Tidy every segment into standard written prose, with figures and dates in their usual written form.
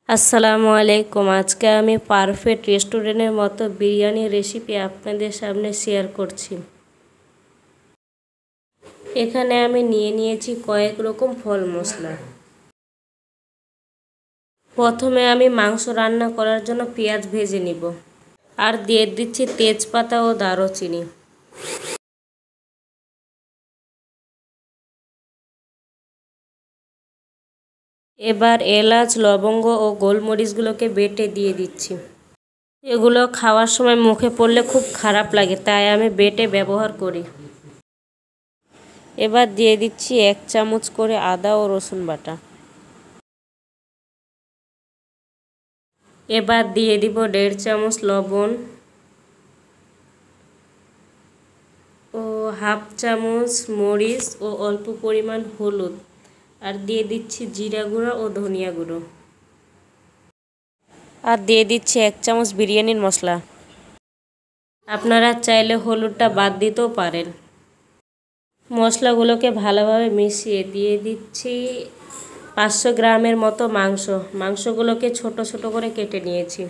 আসসালামু আলাইকুম। আজকে আমি পারফেক্ট রেস্টুরেন্টের মতো বিরিয়ানি রেসিপি আপনাদের সামনে শেয়ার করছি। এখানে আমি নিয়েছি কয়েক রকম ফল মশলা। প্রথমে আমি মাংস রান্না করার জন্য পেঁয়াজ ভেজে নিব আর দিয়ে দিচ্ছি তেজপাতা ও দারুচিনি। এবার এলাচ, লবঙ্গ ও গোলমরিচগুলোকে বেটে দিয়ে দিচ্ছি। এগুলো খাওয়ার সময় মুখে পড়লে খুব খারাপ লাগে, তাই আমি বেটে ব্যবহার করি। এবার দিয়ে দিচ্ছি 1 চামচ করে আদা ও রসুন বাটা। এবার দিয়ে দিব 1.5 চামচ লবণ ও হাফ চামচ মরিচ ও অল্প পরিমাণ হলুদ, আর দিয়ে দিচ্ছি জিরা গুঁড়ো ও ধনিয়া গুঁড়ো, আর দিয়ে দিচ্ছি 1 চামচ বিরিয়ানির মশলা। আপনারা চাইলে হলুদটা বাদ দিতেও পারেন। মশলাগুলোকে ভালোভাবে মিশিয়ে দিয়ে দিচ্ছি 500 গ্রামের মতো মাংসগুলোকে ছোট ছোট করে কেটে নিয়েছি।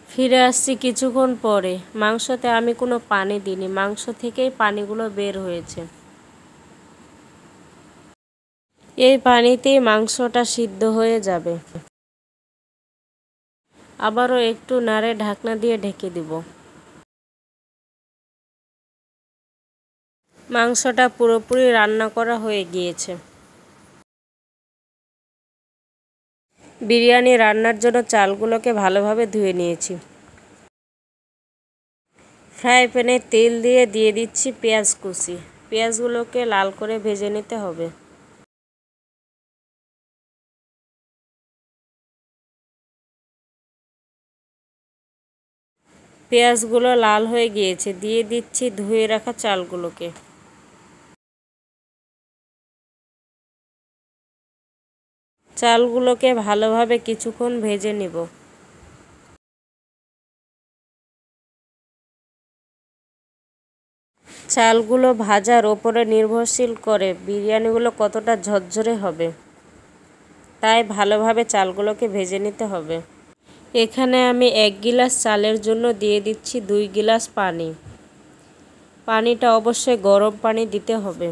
ফিরে আসছি কিছুক্ষণ পরে। মাংসতে আমি কোনো পানি দিইনি, মাংস থেকেই পানিগুলো বের হয়েছে। এই পানিতেই মাংসটা সিদ্ধ হয়ে যাবে। আবারও একটু নাড়ে ঢাকনা দিয়ে ঢেকে দিব। মাংসটা পুরোপুরি রান্না করা হয়ে গিয়েছে। বিরিয়ানি রান্নার জন্য চালগুলোকে ভালোভাবে ধুয়ে নিয়েছি। ফ্রাই প্যানে তেল দিয়ে দিচ্ছি পেঁয়াজ কুচি। পেঁয়াজগুলোকে লাল করে ভেজে নিতে হবে। পেঁয়াজগুলো লাল হয়ে গিয়েছে, দিয়ে দিচ্ছি ধুয়ে রাখা চালগুলোকে। চালগুলোকে ভালোভাবে কিছুক্ষণ ভেজে নিব। চালগুলো ভাজার ওপরে নির্ভরশীল করে বিরিয়ানিগুলো কতটা ঝরঝরে হবে, তাই ভালোভাবে চালগুলোকে ভেজে নিতে হবে। এখানে আমি 1 গিলাস চালের জন্য দিয়ে দিচ্ছি 2 গিলাস পানি। পানিটা অবশ্যই গরম পানি দিতে হবে।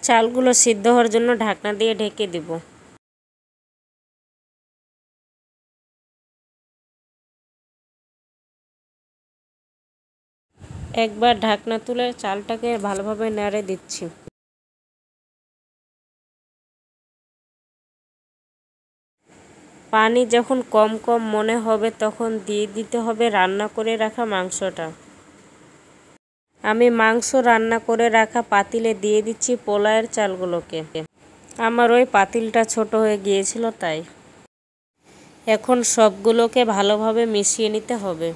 চালগুলো সিদ্ধ হওয়ার জন্য ঢাকনা দিয়ে ঢেকে দেব। একবার ঢাকনা তুলে চালটাকে ভালোভাবে নেড়ে দিচ্ছি। পানি যখন কম কম মনে হবে তখন দিয়ে দিতে হবে রান্না করে রাখা মাংসটা। আমি মাংস রান্না করে রাখা পাতিলে দিয়ে দিচ্ছি পোলাওয়ের চালগুলোকে। আমার ওই পাতিলটা ছোট হয়ে গিয়েছিল তাই। এখন সবগুলোকে ভালোভাবে মিশিয়ে নিতে হবে।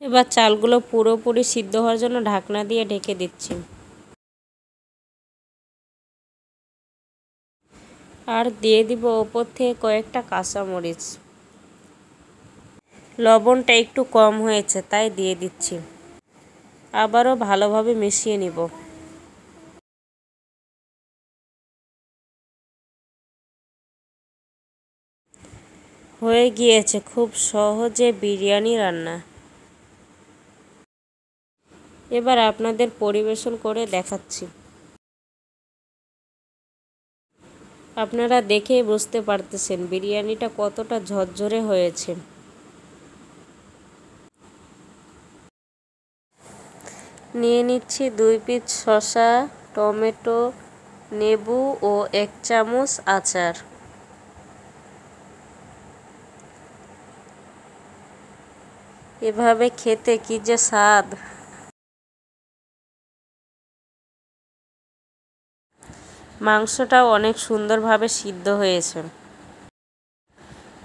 এবার চালগুলো পুরোপুরি সিদ্ধ হওয়ার জন্য ঢাকনা দিয়ে ঢেকে দিচ্ছি। আর দিয়ে দিব ওপর থেকে কয়েকটা কাঁচামরিচ। লবণটা একটু কম হয়েছে তাই দিয়ে দিচ্ছি। আবারও ভালোভাবে মিশিয়ে নিব। হয়ে গিয়েছে খুব সহজে বিরিয়ানি রান্না। এবার আপনাদের পরিবেশন করে দেখাচ্ছি। আপনারা দেখেই বুঝতে পারতেছেন বিরিয়ানিটা কতটা ঝরঝরে হয়েছে। নিয়ে নিচ্ছি 2 পিস শসা, টমেটো, লেবু ও 1 চামচ আচার। এভাবে খেতে কি যে স্বাদ! মাংসটাও অনেক সুন্দরভাবে সিদ্ধ হয়েছে।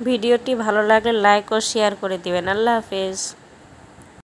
ভিডিওটি ভালো লাগলে লাইক ও শেয়ার করে দিবেন। আল্লাহ হাফেজ।